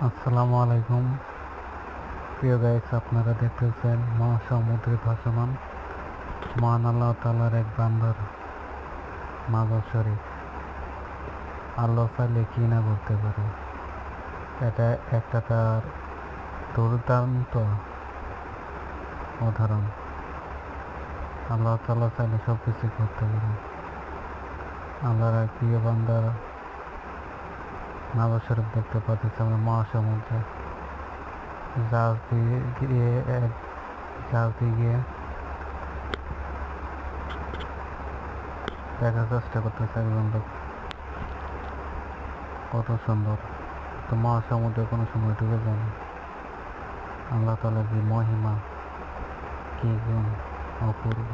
আসসালামু আলাইকুম প্রিয় গাইস, আপনারা দেখতেছেন মহাসমুদ্রে ভাসমান মহান আল্লাহ তাআলার এক বান্দার মাজার শরীফ। আল্লাহ চাইলে কি না করতে পারে, এটা একটা তার দুর্দান্ত উদাহরণ। আল্লাহ তাআলা চাইলে সব কিছু করতে পারে। আল্লাহর এক প্রিয় বান্দার মাজার শরীফ দেখতে পাচ্ছি আমরা মহাসমুদ্রে। জাহাজ দিয়ে গিয়ে দেখার চেষ্টা করতেছে একজন লোক, কত সুন্দর। তো মহাসমুদ্রে কোনো সময় ডুবে যায় না। আল্লাহ তাআলার কি মহিমা, কি গুণ অপূর্ব।